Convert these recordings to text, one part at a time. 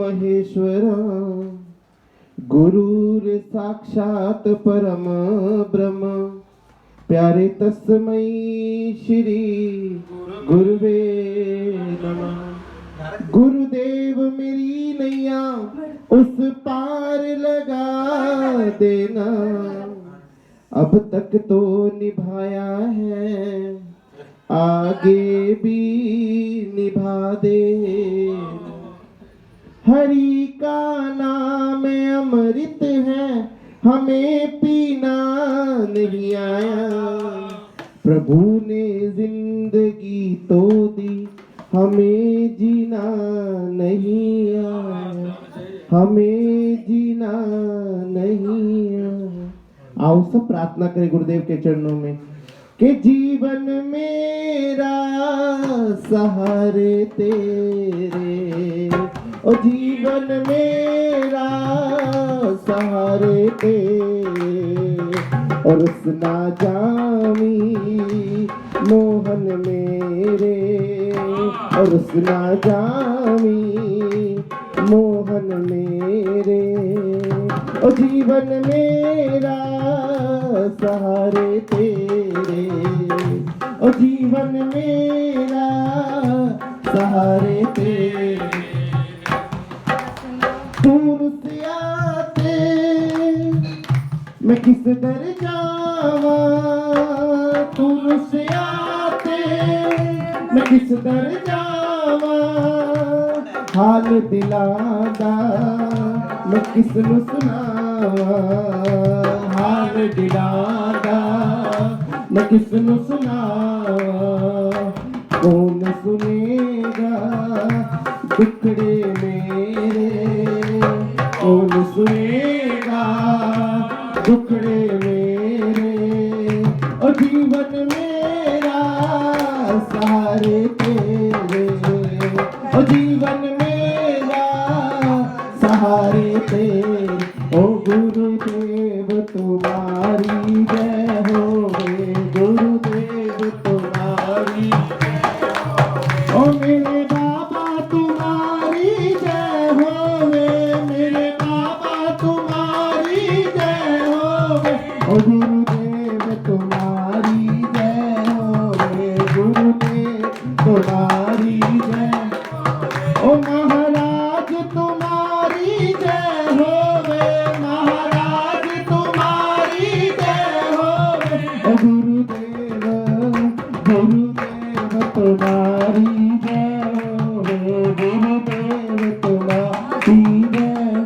महेश्वरा गुरुर साक्षात परम ब्रह्म प्यारे तस्मै श्री गुरुवे नमः। गुरुदेव मेरी नैया उस पार लगा देना, अब तक तो निभाया है आगे भी निभा दे। हरि का नाम अमृत है हमें पीना नहीं आया, प्रभु ने जिंदगी तो दी हमें जीना नहीं आया, हमें जीना नहीं आया। आओ सब प्रार्थना करें गुरुदेव के चरणों में कि जीवन मेरा सहारे तेरे, ओ जीवन मेरा सहारे तेरे, और उसना जामी मोहन मेरे, और उसना जामी मोहन मेरे, ओ जीवन मेरा सहारे तेरे, ओ जीवन मेरा सहारे तेरे। दूर से आते मैं किस दर जावा, दूर से आते मैं किस दर जावा, हाल दिलादा मैं किसनु सुनावा, हाल दिलादा मैं किसनु सुनावा। कौन सुनेगा दुखड़े मेरे, कौन सुनेगा दुखड़े मेरे, और जीवन मेरा सहारे तेरे, और जीवन मेरा सहारे तेरे। ओ गुरुदेव तुम्हारी जय हो, गुरुदेव तुम्हारी, ओ मेरे बाबा तुम्हारी जय हो, मेरे बाबा तुम्हारी जय हो, ओ गुरुदेव तुम्हारी जय हो, गुरुदेव तुम्हारी जय, ओ महाराज तुम्हारी जय हो, महाराज तुम्हारी जय हो, ओ गुरुदेव गुरुदेव तुम्हारी जय हो, गुरुदेव तुम्हारी जय।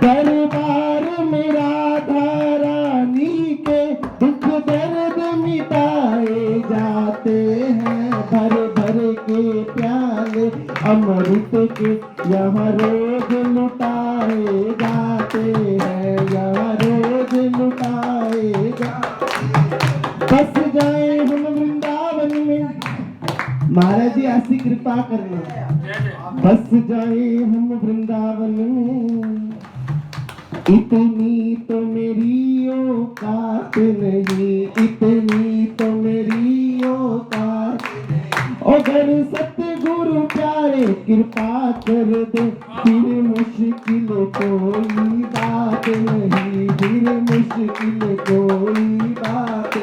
दरबार में राधा रानी के दुख दर्द मिटाए जाते हैं, भर भर के प्याले अमृत के यहाँ रोज लुटाए जाते हैं, यहाँ रोज लुटाए जाते। बस जाए हम वृंदावन में, महाराज जी ऐसी कृपा करना, बस जाए हम वृंदावन में, इतनी तो मेरी औकात नहीं, इतनी तो मेरी औकात, अगर सतगुरु प्यारे कृपा कर दे, फिर मुश्किल कोई बात नहीं, फिर मुश्किल कोई बात।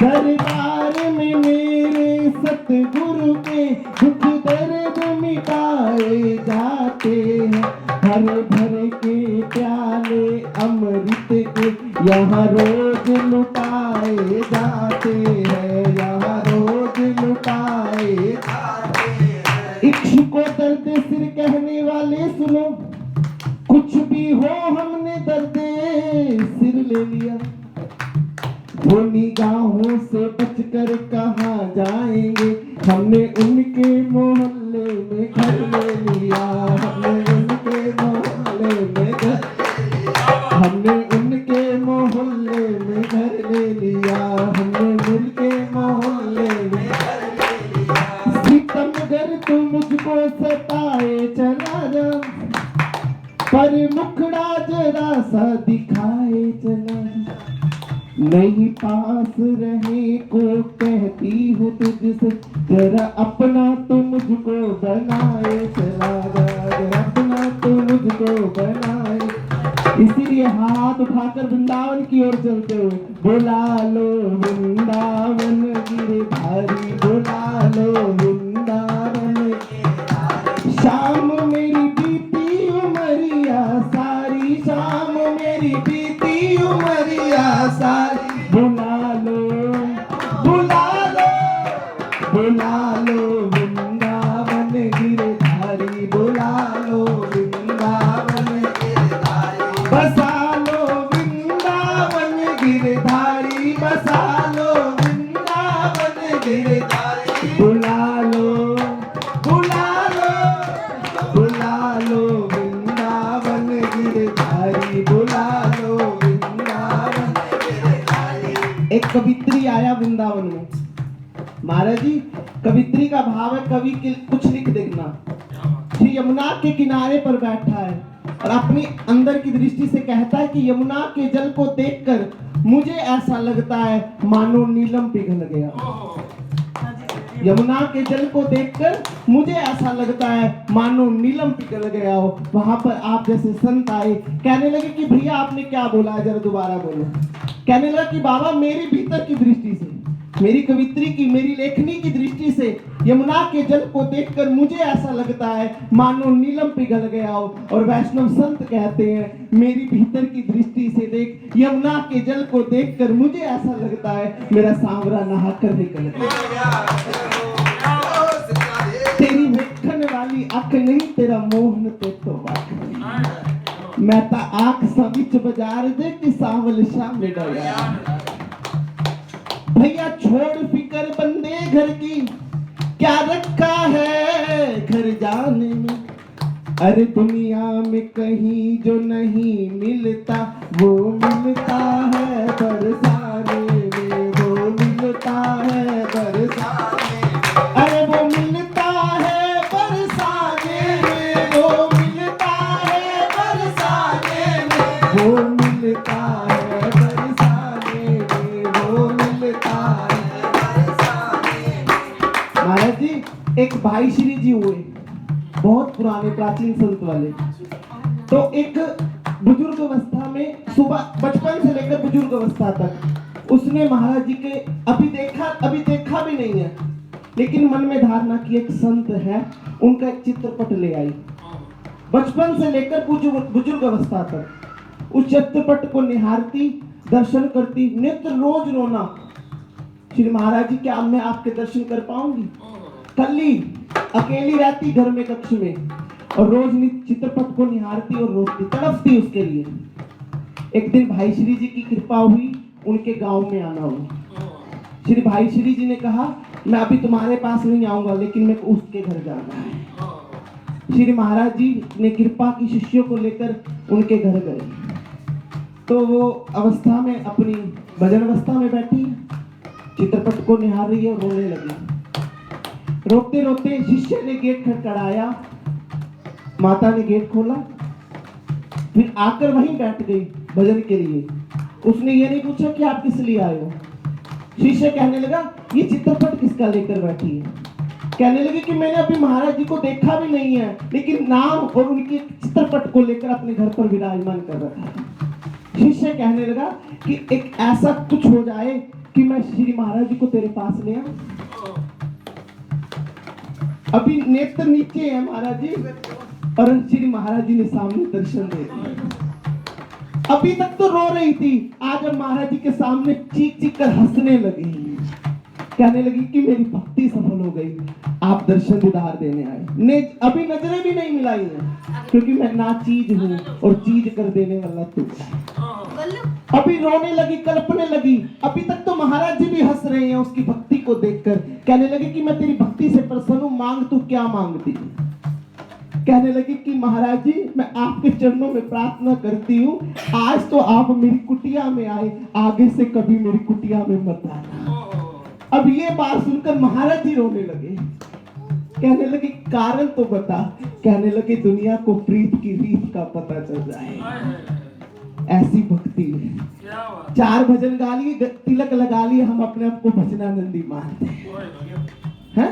दरबार में मेरे सतगुरु के दुख दर्द मिटाए जाते हैं, भर भर के प्याले अमृत के यहाँ रोज लुटाए जाते हैं, यहाँ रोज लुटाए जाते हैं। इक्ष को दर्द सिर कहने वाले सुनो, कुछ भी हो हमने दर्द सिर ले लिया, वो निगाहों से बचकर कहाँ जाएंगे, हमने उनके मोहल्ले में घर ले लिया, हमने उनके मोहल्ले में घर, हमने उनके मोहल्ले में घर ले लिया, हमने उनके मोहल्ले में घर ले लिया। सितमगर तू मुझको सताए चला जा, पर मुखड़ा जरा सा दिखाए चला, नहीं पास रहे को कहती हूँ तुझसे, जरा अपना तो मुझको बनाए चला जा, जरा बनाए। इसीलिए हाथ उठाकर वृंदावन की ओर चलते हुए बुला लो वृंदावन गिरधारी, बुला लो वृंदावन गिरधारी। शाम मेरी बीती उमरिया सारी, शाम मेरी बीती उमरिया सारी, बुला लो बुला लो बुला लो वृंदावन गिरधारी, बुला लो वृंदावन गिरधारी। बसा लो वृंदावन गिरधारी, बसा लो वृंदावन गिरधारी। बुला लो बुला लो बुला लो वृंदावन गिरधारी, बुला लो वृंदावन गिरधारी। एक कवित्री आया वृंदावन में। महाराज जी, कवित्री का भाव है कवि के कुछ लिख देना। श्री यमुना के किनारे पर बैठा है और अपनी अंदर की दृष्टि से कहता है कि यमुना के जल को देखकर मुझे ऐसा लगता है मानो नीलम पिघल गया। यमुना के जल को देखकर मुझे ऐसा लगता है मानो नीलम पिघल गया हो। वहां पर आप जैसे संत आए, कहने लगे कि भैया आपने क्या बोला, जरा दोबारा बोलो। कहने लगा कि बाबा मेरी भीतर की दृष्टि से, मेरी कवित्री की, मेरी लेखनी की दृष्टि से यमुना के जल को देखकर मुझे ऐसा लगता है मानो नीलम पिघल गया हो। और वैष्णव संत कहते हैं मेरी भीतर की दृष्टि से देख, यमुना के जल को देखकर मुझे ऐसा लगता है मेरा सांवरा नहाकर निकल गया। तेरी देखने वाली आंख नहीं, तेरा मोहन तो बात। मैं ता आंख सविच बाजार दे कि सावल शाम डोया। भैया छोड़ फिकर बंदे घर की, क्या रखा है घर जाने में। अरे दुनिया में कहीं जो नहीं मिलता वो मिलता है बरसाने में, वो मिलता है बरसाने में। अरे वो मिलता है बरसाने में, वो मिलता है बरसाने में, वो मिलता है बरसाने में, वो मिलता है बरसाने में। महाराज जी, एक भाई श्री जी हुए, बहुत पुराने प्राचीन संत वाले। तो एक बुजुर्ग अवस्था में, सुबह बचपन से लेकर बुजुर्ग अवस्था तक उसने महाराज जी के अभी देखा भी नहीं है, लेकिन मन में धारणा की एक संत है, उनका एक चित्रपट ले आई। बचपन से लेकर बुजुर्ग अवस्था तक उस चित्रपट को निहारती, दर्शन करती, नित्य रोज रोना, श्री महाराज जी क्या मैं आपके दर्शन कर पाऊंगी। कल्ली अकेली रहती घर में कक्ष में और रोज चित्रपट को निहारती और रोती, तड़पती उसके लिए। एक दिन भाई श्री जी की कृपा हुई, उनके गांव में आना हुआ। श्री भाई श्री जी ने कहा मैं अभी तुम्हारे पास नहीं आऊंगा, लेकिन मेरे को उसके घर जाना है। श्री महाराज जी ने कृपा की, शिष्यों को लेकर उनके घर गए। तो वो अवस्था में, अपनी भजन अवस्था में बैठी, चित्रपट को निहार रही है और रोने लगी। रोते रोते शिष्य ने गेट खटखटाया, माता ने गेट खोला, फिर आकर वहीं बैठ गई भजन के लिए। उसने ये नहीं पूछा कि आप किस लिए आए हो। शिष्य कहने लगा ये चित्रपट किसका लेकर बैठी है। कहने लगे कि मैंने अभी महाराज जी को देखा भी नहीं है, लेकिन नाम और उनके चित्रपट को लेकर अपने घर पर विराजमान कर रखा है। शिष्य कहने लगा कि एक ऐसा कुछ हो जाए कि मैं श्री महाराज जी को तेरे पास ले आऊं। अभी नेत्र नीचे है महाराज जी, और श्री महाराज जी ने सामने दर्शन दे दिया। अभी तक तो रो रही थी, आज अब महाराज जी के सामने चीख चीख कर हंसने लगी। कहने लगी कि मेरी भक्ति सफल हो गई, आप दर्शन दीदार देने आए। ने अभी नजरें भी नहीं मिलाई है, क्योंकि मैं ना चीज हूँ और चीज कर देने वाला तू। अभी रोने लगी, कल्पने लगी। अभी तक तो महाराज जी भी हंस रहे हैं उसकी भक्ति को देखकर। कहने लगे कि मैं तेरी भक्ति से प्रसन्न हूं, मांग तू क्या मांगती। कहने लगी कि महाराज जी मैं आपके चरणों में प्रार्थना करती हूँ, आज तो आप मेरी कुटिया में आए, आगे से कभी मेरी कुटिया में मत आना। अब ये बात सुनकर महाराज जी रोने लगे। कहने लगे कारण तो बता। कहने लगे दुनिया को प्रीत की रीत का पता चल जाए, ऐसी भक्ति है। 4 भजन गा लिए, तिलक लगा लिए, हम अपने आप को भजनानंदी मानते हैं।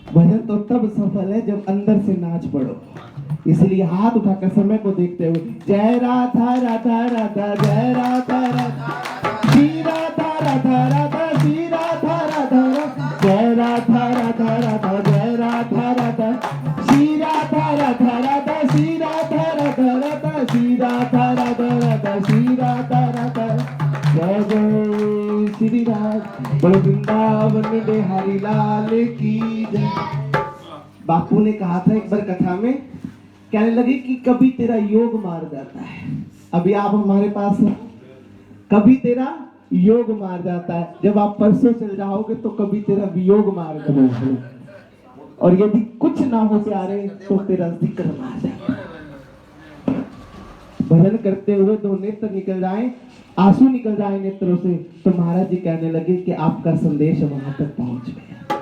भजन तो तब सफल है जब अंदर से नाच पड़ो। इसलिए हाथ उठाकर समय को देखते हुए जय राधा राधा राधा जय राधा राधा श्री राधा राधा राधा श्री राधा राधा जय राधा राधा राधा जय राधा राधा श्री राधा राधा राधा श्री राधा राधा राधा श्री राधा राधा राधा श्री राधा राधा जय जय श्री राधा बोलो वृंदावन बिहारी लाल की जय। बापू ने कहा था एक बार कथा में, कहने लगे कि कभी तेरा योग मार जाता है, अभी आप हमारे पास हो, कभी तेरा योग मार जाता है, जब आप परसों चल जाओगे तो कभी तेरा वियोग मार जाता है, और यदि कुछ ना हो प्यारे तो तेरा जिक्र मार जाएगा। भजन करते हुए दो नेत्र निकल जाए, आंसू निकल जाए नेत्रों से, तो महाराज जी कहने लगे कि आपका संदेश वहां तक पहुंच गया।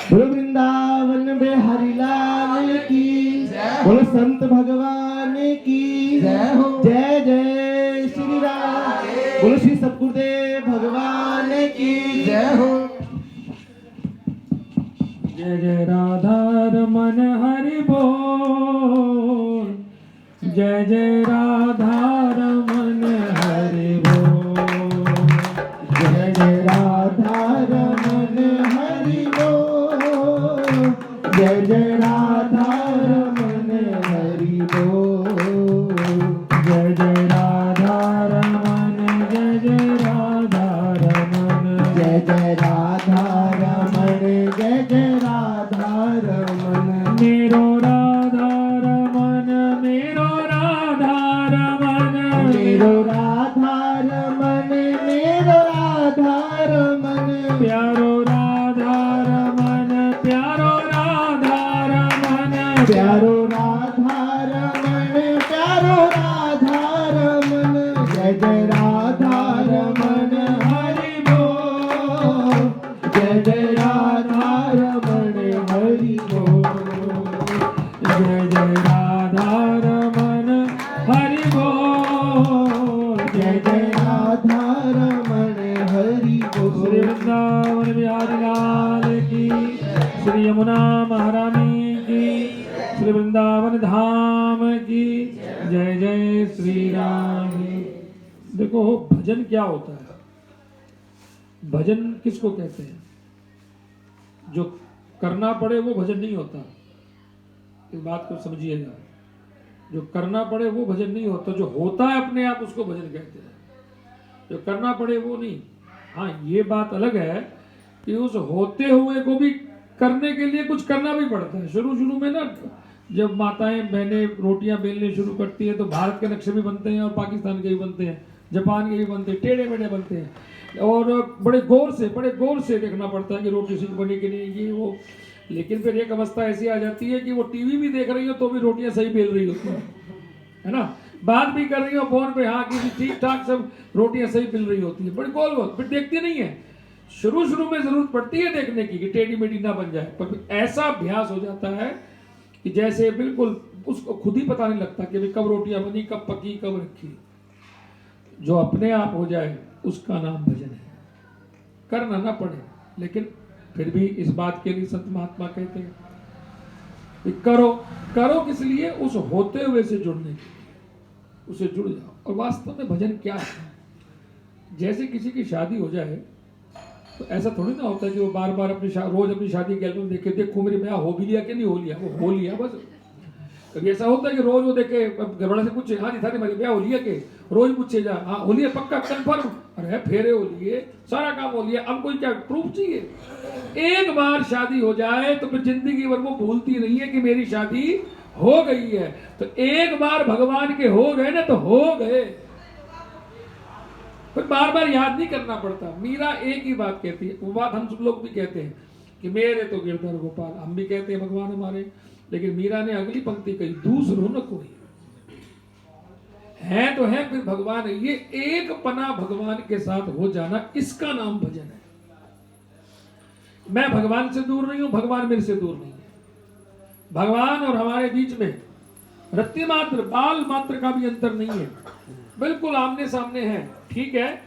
बोलो वृंदावन बिहारी लाल की जय, बोलो संत भगवान की जय हो, जय जय श्री राम, बोलो श्री सतगुरुदेव भगवान की जय हो। जय जय राधा रमन हरि बोल, जय जय राधा रमन हरि बोल, जय जय राधा रमन हरि बोल, जय जय राधा रमन हरि बोल, जय जय राधा रमन, जय जय राधा रमन, जय जय राधा रमन, जय जय राधा रमन, मेरो राधा रमन, मेरो राधा रमन, मेरो राधा रमन, मेरो राधा रमन, प्यारो राधा रमन, प्यारो राधा रमन, प्यारो राधा रमन, प्यारो राधा रमन, जय जय राधा रमन हरि बोल, जय जय राधा रमन हरि बोल, जय जय राधा रमन हरि बोल, जय जय राधा रमन हरि श्री बोल। वृंदावन बिहारी लाल की, श्री यमुना महारानी की, श्री वृंदावन धाम की जय जय श्री राम। देखो भजन क्या होता है, भजन किसको कहते हैं? जो करना पड़े वो भजन नहीं होता, इस बात को समझिएगा। जो करना पड़े वो भजन नहीं होता, जो होता है अपने आप उसको भजन कहते हैं, जो करना पड़े वो नहीं। हाँ ये बात अलग है कि उस होते हुए को भी करने के लिए कुछ करना भी पड़ता है। शुरू में ना जब माताएं बहनें रोटियां बेलने शुरू करती है तो भारत के नक्शे भी बनते हैं और पाकिस्तान के भी बनते हैं, जापान के भी बनते हैं, टेढ़े मेढ़े बनते हैं, और बड़े गौर से देखना पड़ता है कि रोटी सिंह बनी कि नहीं, ये वो। लेकिन फिर एक अवस्था ऐसी आ जाती है कि वो टीवी भी देख रही हो तो भी रोटियां सही बेल रही होती है ना, बात भी कर रही हो फोन पे, हाँ कि ठीक ठाक सब रोटियां सही मिल रही होती है, बड़ी गोल गोल, फिर देखती नहीं है। शुरू में जरूरत पड़ती है देखने की कि टेढ़ी मेढ़ी ना बन जाए, पर ऐसा अभ्यास हो जाता है कि जैसे बिल्कुल उसको खुद ही पता नहीं लगता कि कब रोटियां बनी, कब पकी, कब रखी। जो अपने आप हो जाए उसका नाम भजन है, करना ना पड़े। लेकिन फिर भी इस बात के लिए संत महात्मा कहते हैं कि करो किस लिए? उस होते हुए से जुड़ने के लिए, उसे जुड़ जाओ। और वास्तव में भजन क्या है? जैसे किसी की शादी हो जाए तो ऐसा थोड़ी ना होता है कि वो बार बार रोज अपनी शादी के एल्बम देखे, देखो मेरे ब्याह हो भी लिया कि नहीं हो लिया, वो हो लिया बस। कभी ऐसा होता है कि रोज वो देखे घरवाले से पूछे, हाँ जी था मेरे ब्याह हो लिया के, रोज पूछे जा, हाँ हो लिया पक्का कंफर्म, अरे फेरे हो लिए, सारा काम हो लिया, अब कोई क्या प्रूफ चाहिए? एक बार शादी हो जाए तो फिर जिंदगी भर वो भूलती नहीं है कि मेरी शादी हो गई है। तो एक बार भगवान के हो गए ना तो हो गए, फिर बार बार याद नहीं करना पड़ता। मीरा एक ही बात कहती है, वो बात हम सब लोग भी कहते हैं कि मेरे तो गिरधर गोपाल, हम भी कहते हैं भगवान हमारे, लेकिन मीरा ने अगली पंक्ति कही, दूसरों न कोई है तो है फिर भगवान है। ये एक पना भगवान के साथ हो जाना, इसका नाम भजन है। मैं भगवान से दूर नहीं हूं, भगवान मेरे से दूर नहीं है। भगवान और हमारे बीच में रत्ती मात्र, बाल मात्र का भी अंतर नहीं है, बिल्कुल आमने सामने है। ठीक है,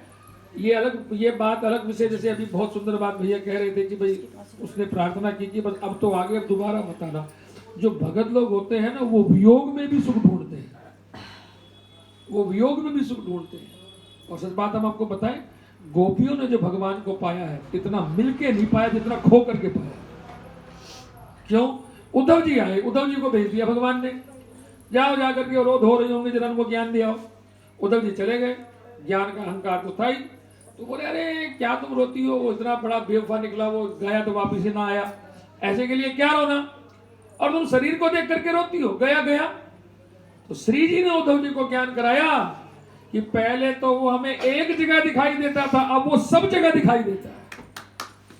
ये बात अलग विषय। जैसे अभी बहुत सुंदर बात भैया कह रहे थे कि भाई उसने प्रार्थना की कि बस अब तो आगे, अब दोबारा मत आना। जो भगत लोग होते हैं ना, वो वियोग में भी सुख ढूंढते हैं, वो वियोग में भी सुख ढूंढते हैं। और सच बात हम आपको बताएं, गोपियों ने जो भगवान को पाया है, इतना मिलके नहीं पाया जितना खो करके पाया। क्यों? उद्धव जी आए, उद्धव जी को भेज दिया भगवान ने, जाओ जाकर के रोध हो रही होंगे, जरा उनको ज्ञान दिया। उद्धव जी चले गए, ज्ञान का अहंकार तो था ही, तो बोले अरे क्या तुम रोती हो, वो इतना बड़ा बेवफा निकला, वो गया तो वापिस ही ना आया, ऐसे के लिए क्या रोना, और तुम शरीर को देख करके रोती हो, गया गया। तो श्री जी ने उद्धव जी को ज्ञान कराया कि पहले तो वो हमें एक जगह दिखाई देता था, अब वो सब जगह दिखाई देता है।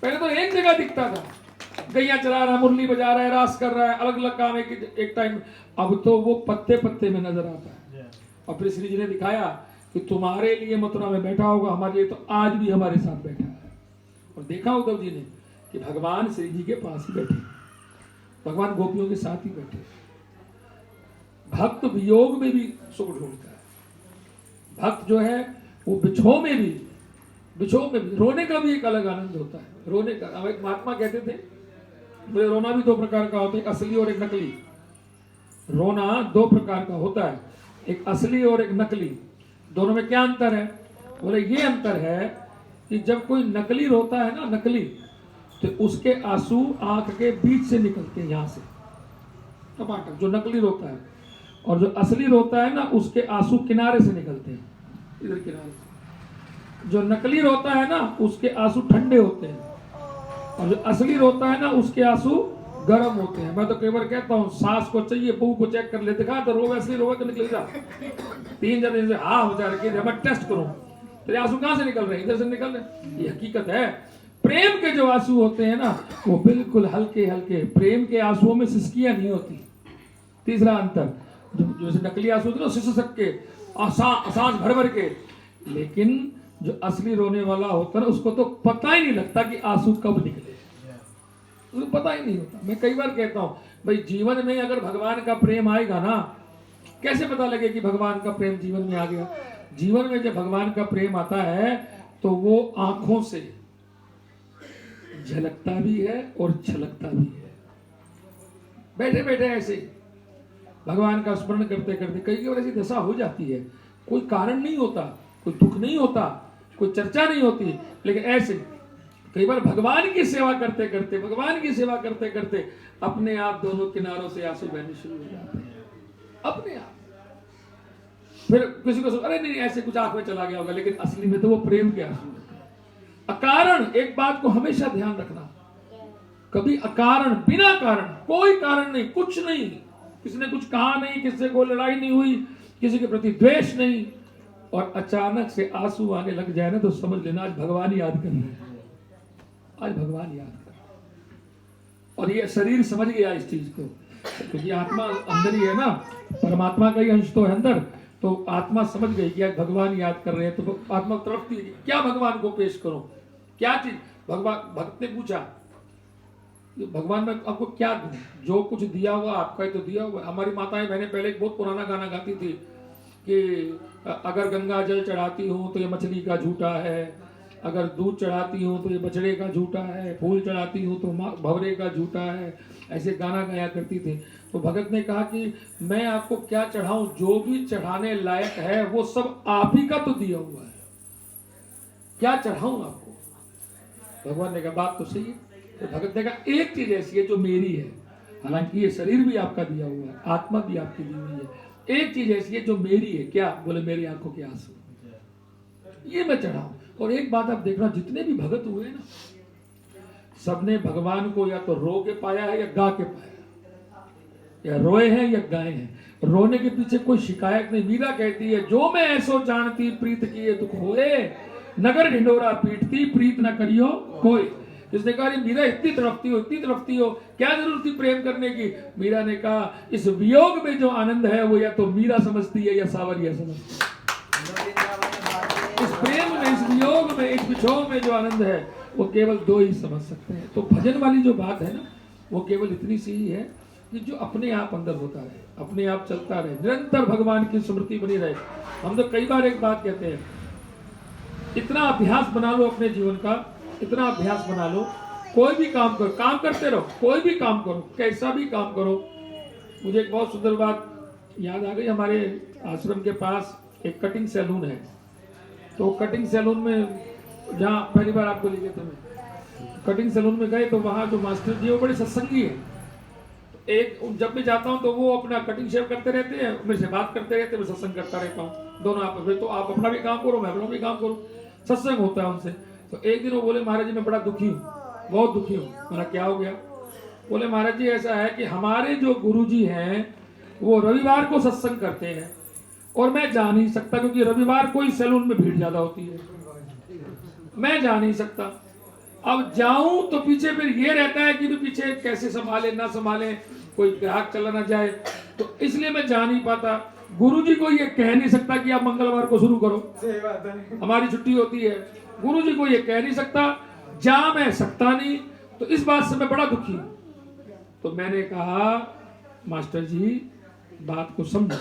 पहले तो एक जगह दिखता था, गैया चला रहा है, मुरली बजा रहा है, रास कर रहा है, अलग अलग काम एक टाइम, अब तो वो पत्ते पत्ते में नजर आता है। और फिर श्री जी ने दिखाया कि तुम्हारे लिए मथुरा में बैठा होगा, हमारे लिए तो आज भी हमारे साथ बैठा है। और देखा उद्धव जी ने कि भगवान श्री जी के पास ही बैठे, भगवान गोपियों के साथ ही बैठे। भक्त वियोग में भी सुख ढूंढता है, भक्त जो है वो बिछो में भी रोने का भी एक अलग आनंद होता है। रोने का, अब एक महात्मा कहते थे बोले रोना भी दो प्रकार का होता है, एक असली और एक नकली। रोना दो प्रकार का होता है, एक असली और एक नकली। दोनों में क्या अंतर है? बोले ये अंतर है कि जब कोई नकली रोता है ना, नकली, तो उसके आंसू आंख के बीच से निकलते हैं, यहां से टमाटर, जो नकली रोता है। और जो असली रोता है ना, उसके आंसू किनारे से निकलते हैं, इधर किनारे से। जो नकली रोता है ना, उसके आंसू ठंडे होते हैं, और जो असली रोता है ना, उसके आंसू गर्म होते हैं। मैं तो कई बार कहता हूँ, सास को चाहिए बहू को चेक कर ले, दिखा तो रो, असली रोवे तो निकलेगा 3 दिन से, हाँ हो जा रही, मैं टेस्ट करूँ तेरे आंसू कहां से निकल रहे हैं, इधर से निकल रहे। ये हकीकत है। प्रेम के जो आंसू होते हैं ना, वो बिल्कुल हल्के हल्के, प्रेम के आंसुओं में सिसकियां नहीं होती। तीसरा अंतर, जैसे नकली आंसू होते हैं ना, सिसक के, सांस भर भर के, लेकिन जो असली रोने वाला होता है ना, उसको तो पता ही नहीं लगता कि आंसू कब निकले, उसको पता ही नहीं होता। मैं कई बार कहता हूं, भाई जीवन में अगर भगवान का प्रेम आएगा ना, कैसे पता लगे कि भगवान का प्रेम जीवन में आ गया? जीवन में जब भगवान का प्रेम आता है तो वो आंखों से झलकता भी है और छलकता भी है। बैठे बैठे ऐसे भगवान का स्मरण करते करते कई बार ऐसी दशा हो जाती है, कोई कारण नहीं होता, कोई दुख नहीं होता, कोई चर्चा नहीं होती, लेकिन ऐसे कई बार भगवान की सेवा करते करते अपने आप दोनों किनारों से आंसू बहने शुरू हो जाते हैं, अपने आप। फिर किसी को अरे नहीं ऐसे कुछ आंख में चला गया होगा, लेकिन असली में तो वो प्रेम के आंसू हैं। अकारण, एक बात को हमेशा ध्यान रखना, कभी अकारण, बिना कारण, कोई कारण नहीं, कुछ नहीं, किसी ने कुछ कहा नहीं, किसी को लड़ाई नहीं हुई, किसी के प्रति द्वेष नहीं, और अचानक से आंसू आने लग जाए ना, तो समझ लेना आज भगवान याद कर रहे हैं, आज भगवान याद कर रहे हैं। और ये शरीर समझ गया इस चीज को, क्योंकि आत्मा अंदर ही है ना, परमात्मा का ही अंश तो है अंदर, तो आत्मा समझ गई कि आज भगवान याद कर रहे हैं, तो आत्मा तड़पती है, क्या भगवान को पेश करूं, क्या चीज। भक्त ने पूछा, भगवान मैं आपको क्या दूं, जो कुछ दिया हुआ आपका ही तो दिया हुआ। हमारी माताएं बहनें पहले एक बहुत पुराना गाना गाती थी कि अगर गंगा जल चढ़ाती हूँ तो ये मछली का झूठा है, अगर दूध चढ़ाती हूँ तो ये बछड़े का झूठा है, फूल चढ़ाती हूँ तो भंवरे का झूठा है, ऐसे गाना गाया करती थी। तो भगत ने कहा कि मैं आपको क्या चढ़ाऊं, जो भी चढ़ाने लायक है वो सब आप ही का तो दिया हुआ है, क्या चढ़ाऊं आपको। भगवान ने कहा बात तो सही है। तो भगत ने कहा एक चीज ऐसी है जो मेरी है, हालांकि ये शरीर भी आपका दिया हुआ है, आत्मा भी आपकी दी हुई है, एक चीज ऐसी है जो मेरी है, क्या? बोले मेरी आंखों के आंसू, ये मैं चढ़ाऊं। और एक बात आप देखना, जितने भी भगत हुए ना, सबने भगवान को या तो रो के पाया है या गा के पाया, या रोए हैं या गाए हैं। रोने के पीछे कोई शिकायत नहीं। मीरा कहती है, जो मैं ऐसो जानती प्रीत किए दुख होए, नगर ढिंडोरा पीटती प्रीत न करियो कोई। जिसने कहा मीरा इतनी तड़पती हो, क्या जरूरत थी प्रेम करने की? मीरा ने कहा इस वियोग में जो आनंद है वो या तो मीरा समझती है या सावरिया समझती है। इस प्रेम में, इस वियोग में, इस विछोह में जो आनंद है वो केवल दो ही समझ सकते हैं। तो भजन वाली जो बात है ना, वो केवल इतनी सी ही है कि जो अपने आप अंदर होता रहे, अपने आप चलता रहे, निरंतर भगवान की स्मृति बनी रहे। हम तो कई बार एक बात कहते हैं, इतना अभ्यास बना लो अपने जीवन का, इतना अभ्यास बना लो, कोई भी काम करो, काम करते रहो, कोई भी काम करो, कैसा भी काम करो, मुझे एक बहुत सुंदर बात याद आ गई। हमारे आश्रम के पास एक कटिंग सैलून है। तो कटिंग सैलून में जहाँ पहली बार आपको लेके थे, कटिंग सैलून में गए तो वहाँ जो मास्टर जी वो बड़े सत्संगी है। एक जब मैं जाता हूँ तो वो अपना कटिंग शेव करते रहते हैं, मेरे से बात करते रहते हैं, मैं सत्संग करता रहता हूँ। दोनों आप तो आप अपना भी काम करो, मैं अपना भी काम करूँ, सत्संग होता है उनसे। तो एक दिन वो बोले महाराज जी मैं बड़ा दुखी हूँ, बहुत दुखी हूँ। मैंने क्या हो गया? बोले महाराज जी ऐसा है कि हमारे जो गुरु जी हैं वो रविवार को सत्संग करते हैं और मैं जा नहीं सकता, क्योंकि रविवार को ही सैलून में भीड़ ज्यादा होती है, मैं जा नहीं सकता। अब जाऊं तो पीछे फिर ये रहता है कि पीछे कैसे संभाले ना संभाले, कोई ग्राहक चला ना जाए, तो इसलिए मैं जा नहीं पाता। गुरुजी को ये कह नहीं सकता कि आप मंगलवार को शुरू करो, सही बात है, हमारी छुट्टी होती है। गुरुजी को ये कह नहीं सकता, जा मैं सकता नहीं। तो इस बात से मैं बड़ा दुखी हूं। तो मैंने कहा मास्टर जी बात को समझो,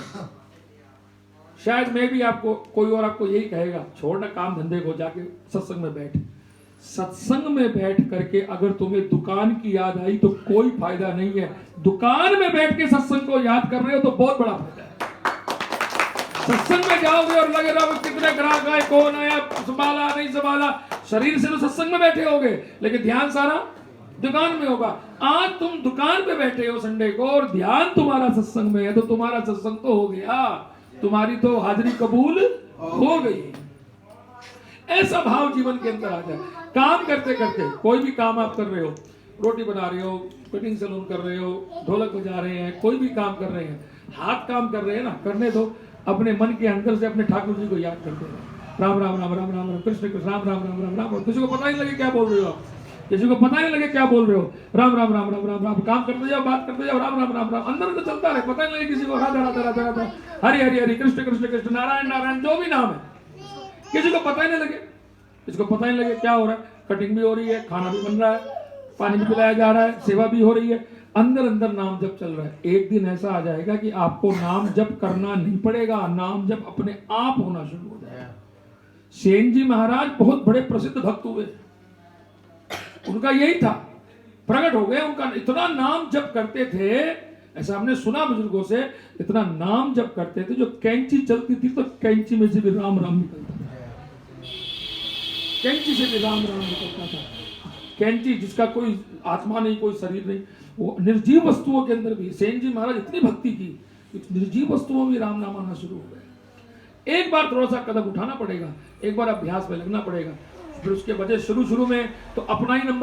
शायद मैं भी आपको कोई और आपको यही कहेगा छोड़ना काम धंधे को, जाके सत्संग में बैठ। सत्संग में बैठ करके अगर तुम्हें दुकान की याद आई तो कोई फायदा नहीं है। दुकान में बैठ के सत्संग को याद कर रहे हो तो बहुत बड़ा फायदा है। सत्संग में जाओगे और लगे रहोगे कितने ग्राहक आए, कौन आया, संभाला नहीं संभाला, शरीर से तो सत्संग में बैठे होगे लेकिन ध्यान सारा दुकान में होगा। आज तुम दुकान पे बैठे हो संडे को और ध्यान तुम्हारा सत्संग में है, तो तुम्हारा सत्संग तो हो गया, तुम्हारी तो हाजिरी कबूल हो गई। ऐसा भाव जीवन के अंदर आ जाए। काम करते करते कोई भी काम आप कर रहे हो, रोटी बना रहे हो, कटिंग सैलून कर रहे हो, ढोलक बजा रहे हैं, कोई भी काम कर रहे हैं, हाथ काम कर रहे हैं ना, करने दो। अपने मन के अंदर से अपने ठाकुर जी को याद करते हैं, राम राम राम राम राम राम, कृष्ण कृष्ण राम राम राम राम राम। किसी को पता ही लगे क्या बोल रहे हो आप, किसी को पता ही लगे क्या बोल रहे हो, राम राम राम राम राम राम। काम करते जाओ, बात करते जाओ, राम राम राम राम, अंदर तो चलता रहे, पता ही लगे किसी को। राधा राधा राधा राधा, हरि हरि हरि, कृष्ण कृष्ण कृष्ण, नारायण नारायण, जो भी नाम है, किसी को पता ही नहीं लगे, इसको पता ही लगे क्या हो रहा है। कटिंग भी हो रही है, खाना भी बन रहा है, पानी भी पिलाया जा रहा है, सेवा भी हो रही है, अंदर अंदर नाम जप चल रहा है। एक दिन ऐसा आ जाएगा कि आपको नाम जप करना नहीं पड़ेगा, नाम जप अपने आप होना शुरू हो जाएगा। सेन जी महाराज बहुत बड़े प्रसिद्ध भक्त हुए, उनका यही था, प्रकट हो गए उनका। इतना नाम जप करते थे, ऐसा हमने सुना बुजुर्गों से, इतना नाम जप करते थे, जो कैंची चलती थी तो कैंची में से भी राम राम निकलता था, कैंची से भी राम राम निकलता था। कैंची जिसका कोई आत्मा नहीं, कोई शरीर नहीं, वो निर्जीव वस्तुओं के अंदर भी सेन जी महाराज इतनी भक्ति की, निर्जीव वस्तुओं में राम नाम आना शुरू हो गए। एक बार थोड़ा सा कदम उठाना पड़ेगा, एक बार अभ्यास में लगना पड़ेगा, फिर उसके वजह शुरू में तो अपना ही नंबर